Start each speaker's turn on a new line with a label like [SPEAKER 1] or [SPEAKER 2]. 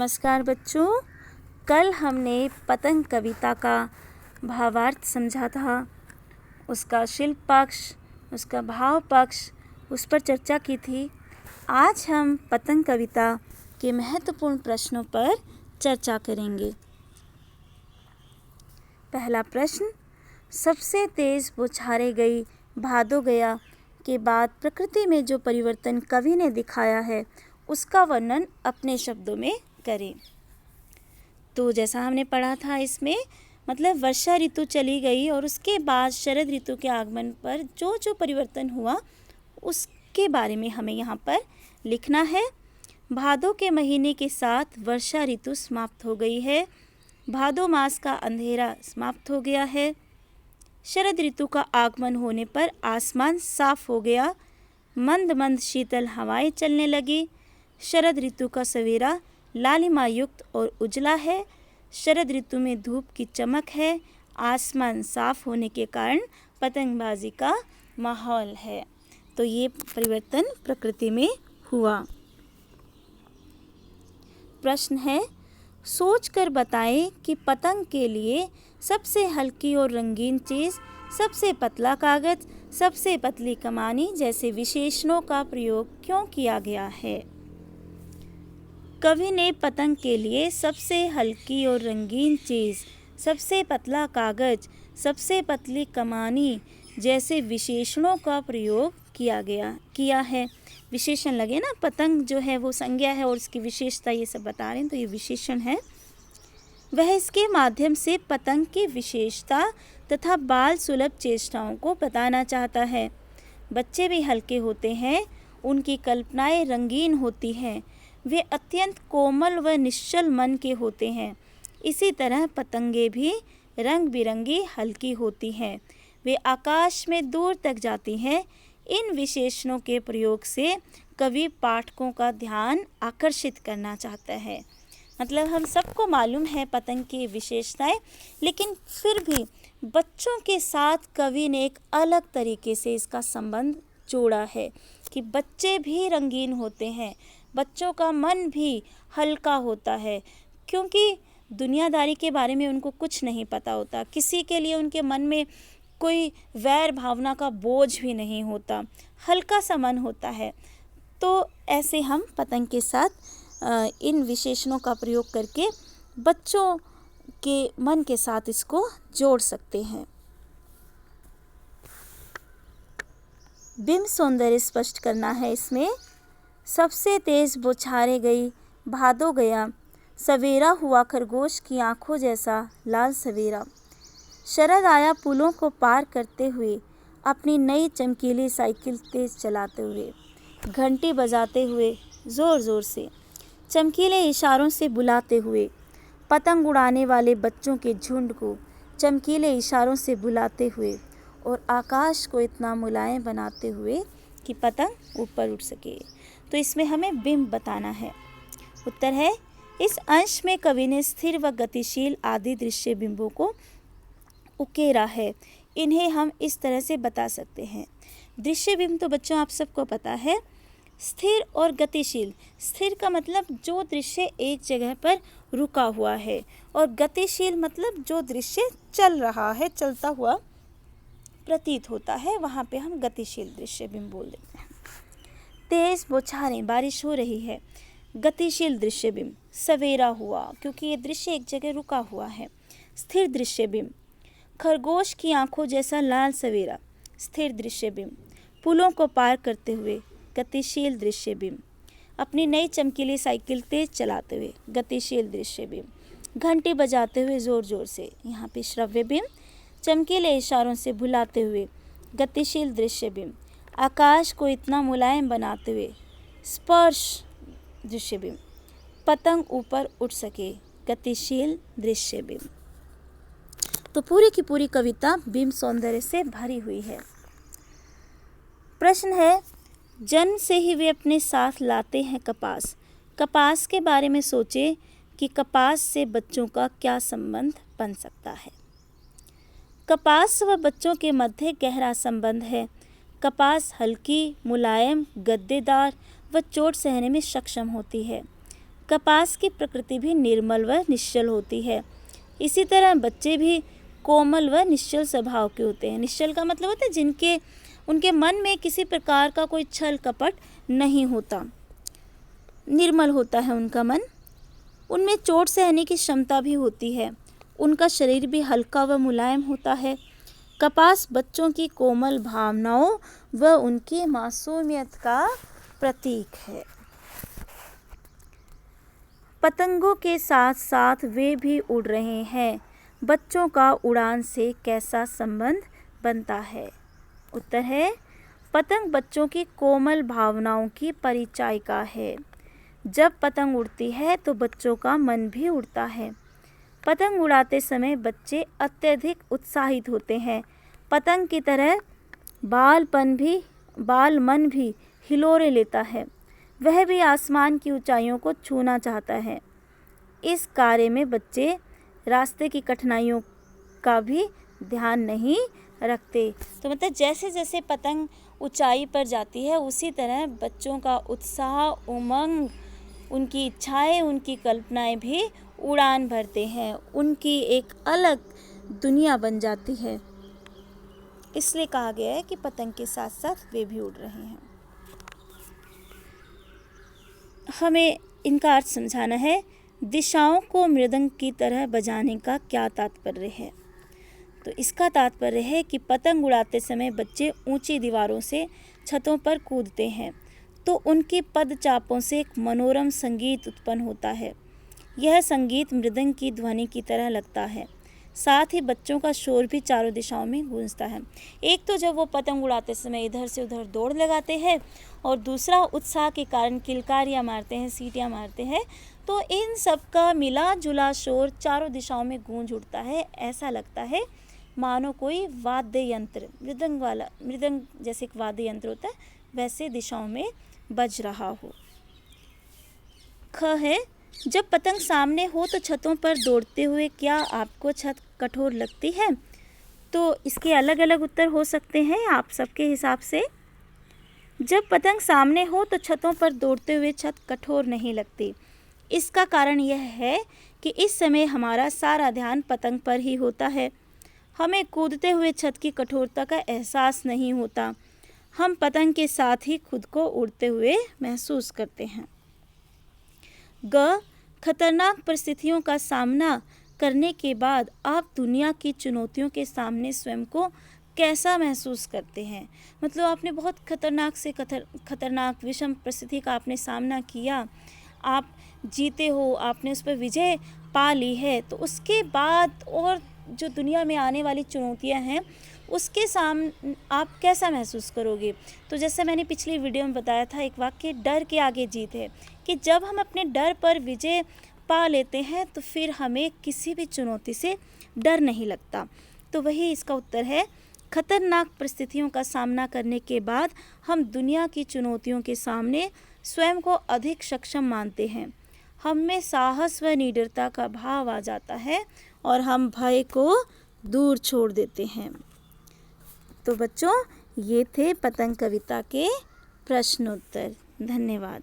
[SPEAKER 1] नमस्कार बच्चों, कल हमने पतंग कविता का भावार्थ समझा था। उसका शिल्प पक्ष, उसका भाव पक्ष, उस पर चर्चा की थी। आज हम पतंग कविता के महत्वपूर्ण प्रश्नों पर चर्चा करेंगे। पहला प्रश्न, सबसे तेज बौछारे गई भादो गया के बाद प्रकृति में जो परिवर्तन कवि ने दिखाया है उसका वर्णन अपने शब्दों में करें। तो जैसा हमने पढ़ा था, इसमें मतलब वर्षा ऋतु चली गई और उसके बाद शरद ऋतु के आगमन पर जो जो परिवर्तन हुआ उसके बारे में हमें यहाँ पर लिखना है। भादो के महीने के साथ वर्षा ऋतु समाप्त हो गई है। भादो मास का अंधेरा समाप्त हो गया है। शरद ऋतु का आगमन होने पर आसमान साफ हो गया। मंद मंद शीतल हवाएं चलने लगी। शरद ऋतु का सवेरा लालिमा युक्त और उजला है। शरद ऋतु में धूप की चमक है। आसमान साफ होने के कारण पतंगबाजी का माहौल है। तो ये परिवर्तन प्रकृति में हुआ। प्रश्न है, सोचकर बताएं कि पतंग के लिए सबसे हल्की और रंगीन चीज़, सबसे पतला कागज, सबसे पतली कमानी जैसे विशेषणों का प्रयोग क्यों किया गया है। कवि ने पतंग के लिए सबसे हल्की और रंगीन चीज़, सबसे पतला कागज, सबसे पतली कमानी जैसे विशेषणों का प्रयोग किया है। विशेषण लगे ना, पतंग जो है वो संज्ञा है और इसकी विशेषता ये सब बता रहे हैं, तो ये विशेषण है। वह इसके माध्यम से पतंग की विशेषता तथा बाल सुलभ चेष्टाओं को बताना चाहता है। बच्चे भी हल्के होते हैं, उनकी कल्पनाएं रंगीन होती हैं, वे अत्यंत कोमल व निश्चल मन के होते हैं। इसी तरह पतंगे भी रंग बिरंगी हल्की होती हैं, वे आकाश में दूर तक जाती हैं। इन विशेषणों के प्रयोग से कवि पाठकों का ध्यान आकर्षित करना चाहता है। मतलब हम सबको मालूम है पतंग की विशेषताएं, लेकिन फिर भी बच्चों के साथ कवि ने एक अलग तरीके से इसका संबंध जोड़ा है कि बच्चे भी रंगीन होते हैं, बच्चों का मन भी हल्का होता है, क्योंकि दुनियादारी के बारे में उनको कुछ नहीं पता होता। किसी के लिए उनके मन में कोई वैर भावना का बोझ भी नहीं होता, हल्का सा मन होता है। तो ऐसे हम पतंग के साथ इन विशेषणों का प्रयोग करके बच्चों के मन के साथ इसको जोड़ सकते हैं। बिंब सौंदर्य स्पष्ट करना है इसमें। सबसे तेज बौछारे गई भादो गया, सवेरा हुआ खरगोश की आंखों जैसा लाल सवेरा। शरद आया पुलों को पार करते हुए, अपनी नई चमकीली साइकिल तेज चलाते हुए, घंटी बजाते हुए ज़ोर ज़ोर से, चमकीले इशारों से बुलाते हुए, पतंग उड़ाने वाले बच्चों के झुंड को चमकीले इशारों से बुलाते हुए और आकाश को इतना मुलायम बनाते हुए कि पतंग ऊपर उड़ सके। तो इसमें हमें बिंब बताना है। उत्तर है, इस अंश में कवि ने स्थिर व गतिशील आदि दृश्य बिंबों को उकेरा है। इन्हें हम इस तरह से बता सकते हैं। दृश्य बिंब तो बच्चों आप सबको पता है, स्थिर और गतिशील। स्थिर का मतलब जो दृश्य एक जगह पर रुका हुआ है, और गतिशील मतलब जो दृश्य चल रहा है, चलता हुआ प्रतीत होता है, वहाँ पे हम गतिशील दृश्य बिंब बोल देते हैं। तेज बौछारें, बारिश हो रही है। गतिशील दृश्य बिंब, सवेरा हुआ क्योंकि ये दृश्य एक जगह रुका हुआ है। स्थिर दृश्य बिंब, खरगोश की आंखों जैसा लाल सवेरा, स्थिर दृश्य बिंब। पुलों को पार करते हुए, गतिशील दृश्य बिंब। अपनी नई चमकीली साइकिल तेज चलाते हुए, गतिशील दृश्य बिंब। घंटी बजाते हुए ज़ोर ज़ोर से, यहाँ पे श्रव्य बिंब। चमकीले इशारों से भुलाते हुए, गतिशील दृश्य बिंब। आकाश को इतना मुलायम बनाते हुए, स्पर्श दृश्य बिंब। पतंग ऊपर उड़ सके, गतिशील दृश्य बिंब। तो पूरी की पूरी कविता बिंब सौंदर्य से भरी हुई है। प्रश्न है, जन्म से ही वे अपने साथ लाते हैं कपास। कपास के बारे में सोचें कि कपास से बच्चों का क्या संबंध बन सकता है। कपास व बच्चों के मध्य गहरा संबंध है। कपास हल्की, मुलायम, गद्देदार व चोट सहने में सक्षम होती है। कपास की प्रकृति भी निर्मल व निश्चल होती है। इसी तरह बच्चे भी कोमल व निश्चल स्वभाव के होते हैं। निश्चल का मतलब होता है उनके मन में किसी प्रकार का कोई छल कपट नहीं होता, निर्मल होता है उनका मन। उनमें चोट सहने की क्षमता भी होती है। उनका शरीर भी हल्का व मुलायम होता है। कपास बच्चों की कोमल भावनाओं व उनकी मासूमियत का प्रतीक है। पतंगों के साथ साथ वे भी उड़ रहे हैं। बच्चों का उड़ान से कैसा संबंध बनता है? उत्तर है, पतंग बच्चों की कोमल भावनाओं की परिचायिका है। जब पतंग उड़ती है तो बच्चों का मन भी उड़ता है। पतंग उड़ाते समय बच्चे अत्यधिक उत्साहित होते हैं। पतंग की तरह बाल मन भी हिलोरे लेता है। वह भी आसमान की ऊंचाइयों को छूना चाहता है। इस कार्य में बच्चे रास्ते की कठिनाइयों का भी ध्यान नहीं रखते। तो मतलब जैसे जैसे पतंग ऊंचाई पर जाती है उसी तरह बच्चों का उत्साह, उमंग, उनकी इच्छाएं, उनकी कल्पनाएं भी उड़ान भरते हैं। उनकी एक अलग दुनिया बन जाती है। इसलिए कहा गया है कि पतंग के साथ साथ वे भी उड़ रहे हैं। हमें इनका अर्थ समझाना है। दिशाओं को मृदंग की तरह बजाने का क्या तात्पर्य है? तो इसका तात्पर्य है कि पतंग उड़ाते समय बच्चे ऊंची दीवारों से छतों पर कूदते हैं तो उनकी पदचापों से एक मनोरम संगीत उत्पन्न होता है। यह संगीत मृदंग की ध्वनि की तरह लगता है। साथ ही बच्चों का शोर भी चारों दिशाओं में गूंजता है। एक तो जब वो पतंग उड़ाते समय इधर से उधर दौड़ लगाते हैं और दूसरा उत्साह के कारण किलकारियाँ मारते हैं, सीटियाँ मारते हैं, तो इन सब का मिला जुला शोर चारों दिशाओं में गूंज उठता है। ऐसा लगता है मानो कोई वाद्य यंत्र, मृदंग जैसे एक वाद्य यंत्र होता है वैसे दिशाओं में बज रहा हो। ख है, जब पतंग सामने हो तो छतों पर दौड़ते हुए क्या आपको छत कठोर लगती है? तो इसके अलग अलग उत्तर हो सकते हैं आप सबके हिसाब से। जब पतंग सामने हो तो छतों पर दौड़ते हुए छत कठोर नहीं लगती। इसका कारण यह है कि इस समय हमारा सारा ध्यान पतंग पर ही होता है। हमें कूदते हुए छत की कठोरता का एहसास नहीं होता। हम पतंग के साथ ही खुद को उड़ते हुए महसूस करते हैं। ग, खतरनाक परिस्थितियों का सामना करने के बाद आप दुनिया की चुनौतियों के सामने स्वयं को कैसा महसूस करते हैं? मतलब आपने बहुत खतरनाक विषम परिस्थिति का आपने सामना किया, आप जीते हो, आपने उस पर विजय पा ली है, तो उसके बाद और जो दुनिया में आने वाली चुनौतियां हैं उसके सामने आप कैसा महसूस करोगे? तो जैसे मैंने पिछली वीडियो में बताया था एक वाक्य, डर के आगे जीत है, कि जब हम अपने डर पर विजय पा लेते हैं तो फिर हमें किसी भी चुनौती से डर नहीं लगता। तो वही इसका उत्तर है। खतरनाक परिस्थितियों का सामना करने के बाद हम दुनिया की चुनौतियों के सामने स्वयं को अधिक सक्षम मानते हैं। हम में साहस व निडरता का भाव आ जाता है और हम भय को दूर छोड़ देते हैं। तो बच्चों, ये थे पतंग कविता के प्रश्नोत्तर। धन्यवाद।